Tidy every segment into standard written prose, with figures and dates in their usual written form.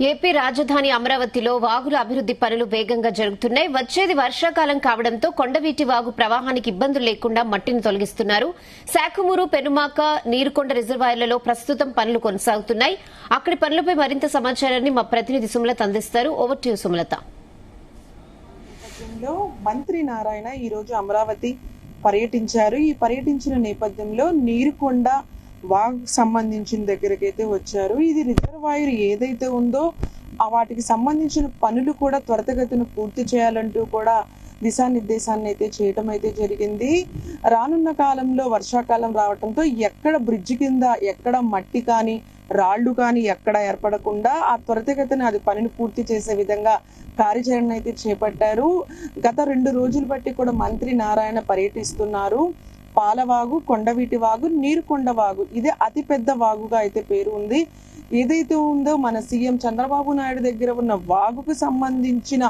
AP రాజధాని అమరావతిలో వాగుల అభివృద్ది పనులు వేగంగా జరుగుతున్నాయి. వచ్చేది వర్షాకాలం కావడంతో కొండవీటి వాగు ప్రవాహానికి ఇబ్బందులు లేకుండా మట్టిని తొలగిస్తున్నారు. శాఖమూరు, పెనుమాక, నీరుకొండ రిజర్వాయర్లలో ప్రస్తుతం పనులు కొనసాగుతున్నాయి. అక్కడి పనులపై మరింత సమాచారాన్ని మా ప్రతినిధి సుమలత అందిస్తారు. Over to you Sumalatha. మంత్రి నారాయణ ఈ రోజు అమరావతి పర్యటించారు. ఈ పర్యటించిన నేపథ్యంలో నీరుకొండ వాగ్ సంబంధించిన దగ్గరికి అయితే వచ్చారు. ఇది రిజర్వాయర్ ఏదైతే ఉందో వాటికి సంబంధించిన పనులు కూడా త్వరితగతిన పూర్తి చేయాలంటూ కూడా దిశానిర్దేశాన్ని అయితే చేయటం అయితే జరిగింది. రానున్న కాలంలో వర్షాకాలం రావడంతో ఎక్కడ బ్రిడ్జి కింద ఎక్కడ మట్టి కానీ రాళ్లు కానీ ఎక్కడ ఏర్పడకుండా ఆ త్వరితగతిన అది పనిని పూర్తి చేసే విధంగా కార్యాచరణ అయితే చేపట్టారు. గత 2 రోజులు బట్టి కూడా మంత్రి నారాయణ పర్యటిస్తున్నారు. పాలవాగు, కొండవీటి వాగు, నీరుకొండ వాగు ఇది అతి పెద్ద వాగుగా అయితే పేరు ఉంది. ఏదైతే ఉందో మన సీఎం చంద్రబాబు నాయుడు దగ్గర ఉన్న వాగుకు సంబంధించిన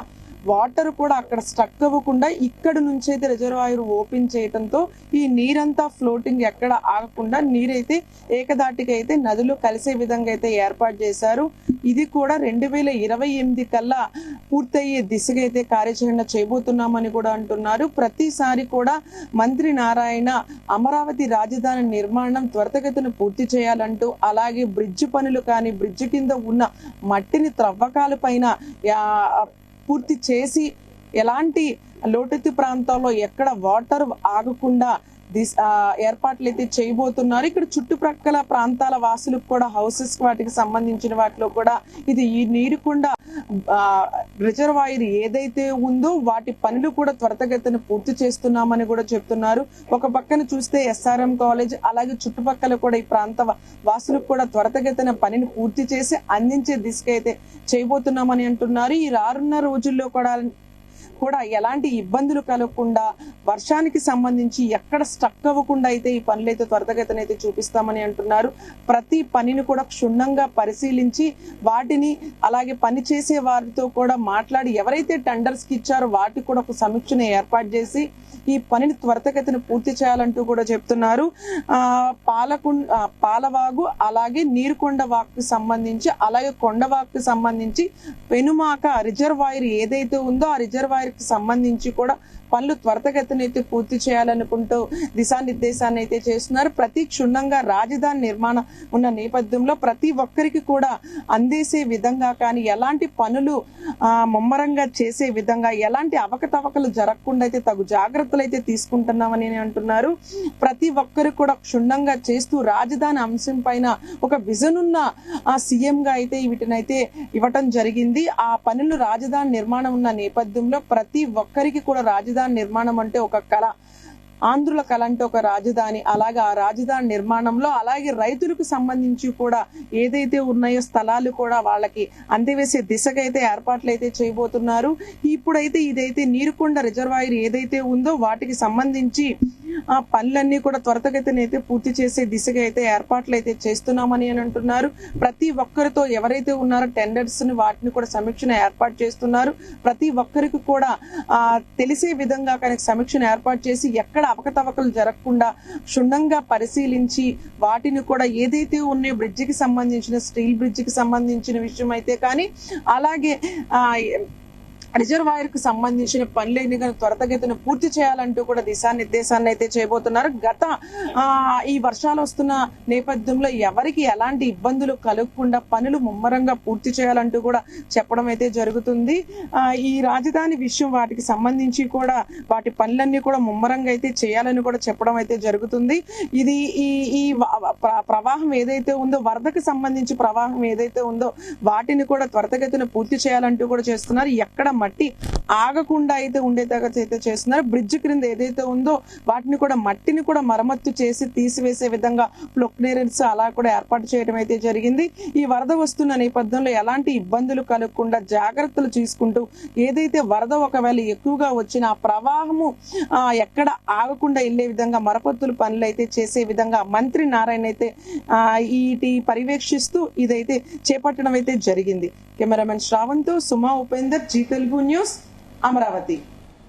వాటర్ కూడా అక్కడ స్టక్ అవ్వకుండా ఇక్కడ నుంచి అయితే రిజర్వాయర్ ఓపెన్ చేయడంతో ఈ నీరంతా ఫ్లోటింగ్ ఎక్కడ ఆగకుండా నీరైతే ఏకదాటిగా అయితే నదిలో కలిసే విధంగా అయితే ఏర్పాటు చేశారు. ఇది కూడా 2028 కల్లా పూర్తయ్యే దిశగా అయితే కార్యాచరణ చేయబోతున్నామని కూడా అంటున్నారు. ప్రతిసారి కూడా మంత్రి నారాయణ అమరావతి రాజధాని నిర్మాణం త్వరితగతిన పూర్తి చేయాలంటూ, అలాగే బ్రిడ్జ్ పనులు కానీ బ్రిడ్జ్ కింద ఉన్న మట్టిని త్రవ్వకాల పైన పూర్తి చేసి ఎలాంటి లోతెత్తు ప్రాంతాల్లో ఎక్కడ వాటర్ ఆగకుండా ఏర్పాట్లు అయితే చేయబోతున్నారు. ఇక్కడ చుట్టుప్రక్కల ప్రాంతాల వాసులకు కూడా హౌసెస్ వాటికి సంబంధించిన వాటిలో కూడా ఇది ఈ నీరుకొండ రిజర్వాయర్ ఏదైతే ఉందో వాటి పనులు కూడా త్వరితగతిన పూర్తి చేస్తున్నామని కూడా చెప్తున్నారు. ఒక పక్కన చూస్తే SRM కాలేజ్ అలాగే చుట్టుపక్కల కూడా ఈ ప్రాంత వాసులకు కూడా త్వరితగతిన పనిని పూర్తి చేసి అందించే దిశగా అయితే చేయబోతున్నామని అంటున్నారు. ఈ రానున్న రోజుల్లో కూడా ఎలాంటి ఇబ్బందులు కలగకుండా వర్షానికి సంబంధించి ఎక్కడ స్టక్ అవ్వకుండా అయితే ఈ పనులైతే త్వరితగతిన అయితే చూపిస్తామని అంటున్నారు. ప్రతి పనిని కూడా క్షుణ్ణంగా పరిశీలించి వాటిని అలాగే పని చేసే వారితో కూడా మాట్లాడి ఎవరైతే టెండర్స్ కి ఇచ్చారో వాటికి కూడా ఒక సమీక్షను ఏర్పాటు చేసి ఈ పనిని త్వరితగతిన పూర్తి చేయాలంటూ కూడా చెప్తున్నారు. పాలవాగు అలాగే నీరుకొండ వాగుకు సంబంధించి అలాగే కొండవాగుకు సంబంధించి పెనుమాక రిజర్వాయర్ ఏదైతే ఉందో ఆ రిజర్వాయర్ కి సంబంధించి కూడా పనులు త్వరితగతిన అయితే పూర్తి చేయాలనుకుంటూ దిశానిర్దేశాన్ని అయితే చేస్తున్నారు. ప్రతి క్షుణ్ణంగా రాజధాని నిర్మాణం ఉన్న నేపథ్యంలో ప్రతి ఒక్కరికి కూడా అందేసే విధంగా కానీ ఎలాంటి పనులు ముమ్మరంగా చేసే విధంగా ఎలాంటి అవకతవకలు జరగకుండా అయితే తగు జాగ్రత్తలు అయితే తీసుకుంటున్నామని అంటున్నారు. ప్రతి ఒక్కరు కూడా క్షుణ్ణంగా చేస్తూ రాజధాని అంశం పైన ఒక విజన్ ఉన్న సీఎం గా అయితే వీటినైతే ఇవ్వటం జరిగింది. ఆ పనులు రాజధాని నిర్మాణం ఉన్న నేపథ్యంలో ప్రతి ఒక్కరికి కూడా రాజధాని నిర్మాణం అంటే ఒక కళ, ఆంధ్రుల కళ అంటే ఒక రాజధాని. అలాగే ఆ రాజధాని నిర్మాణంలో అలాగే రైతులకు సంబంధించి కూడా ఏదైతే ఉన్నాయో స్థలాలు కూడా వాళ్ళకి అందివేసే దిశగా అయితే ఏర్పాట్లు అయితే చేయబోతున్నారు. ఇప్పుడైతే ఇదైతే నీరుకొండ రిజర్వాయర్ ఏదైతే ఉందో వాటికి సంబంధించి ఆ పనులన్నీ కూడా త్వరితగతిన అయితే పూర్తి చేసే దిశగా అయితే ఏర్పాట్లు అయితే చేస్తున్నామని అంటున్నారు. ప్రతి ఒక్కరితో ఎవరైతే ఉన్నారో టెండర్స్ ని వాటిని కూడా సమీక్షను ఏర్పాటు చేస్తున్నారు. ప్రతి ఒక్కరికి కూడా తెలిసే విధంగా కనుక సమీక్షను ఏర్పాటు చేసి ఎక్కడ అవకతవకలు జరగకుండా క్షుణ్ణంగా పరిశీలించి వాటిని కూడా ఏదైతే ఉన్నాయో బ్రిడ్జికి సంబంధించిన స్టీల్ బ్రిడ్జికి సంబంధించిన విషయం అయితే కానీ అలాగే రిజర్వాయర్ కు సంబంధించిన పనులన్నీ త్వరితగతిన పూర్తి చేయాలంటూ కూడా దిశానిర్దేశాన్ని అయితే చేయబోతున్నారు. ఈ వర్షాలు వస్తున్న నేపథ్యంలో ఎవరికి ఎలాంటి ఇబ్బందులు కలగకుండా పనులు ముమ్మరంగా పూర్తి చేయాలంటూ కూడా చెప్పడం అయితే జరుగుతుంది. ఈ రాజధాని విషయం వాటికి సంబంధించి కూడా వాటి పనులన్నీ కూడా ముమ్మరంగా అయితే చేయాలని కూడా చెప్పడం అయితే జరుగుతుంది. ఇది ఈ ప్రవాహం ఏదైతే ఉందో వరదకు సంబంధించి ప్రవాహం ఏదైతే ఉందో వాటిని కూడా త్వరితగతిన పూర్తి చేయాలంటూ కూడా చేస్తున్నారు. ఎక్కడ మట్టి ఆగకుండా అయితే ఉండేలాగా అయితే చేస్తున్నారు. బ్రిడ్జ్ క్రింద ఏదైతే ఉందో వాటిని కూడా మట్టిని కూడా మరమ్మత్తు చేసి తీసివేసే విధంగా ఫ్లోక్నేరెన్స్ అలా కూడా ఏర్పాటు చేయడం అయితే జరిగింది. ఈ వరద వస్తున్న నేపథ్యంలో ఎలాంటి ఇబ్బందులు కలగకుండా జాగ్రత్తలు తీసుకుంటూ ఏదైతే వరద ఒకవేళ ఎక్కువగా వచ్చిన ఆ ప్రవాహము ఎక్కడ ఆగకుండా వెళ్లే విధంగా మరమ్మతులు పనులు అయితే చేసే విధంగా మంత్రి నారాయణ అయితే ఈ పర్యవేక్షిస్తూ ఇదైతే చేపట్టడం అయితే జరిగింది. కెమెరామెన్ శ్రావణ్ తో సుమా ఉపేందర్, జీ తెలుగు న్యూస్, అమరావతి.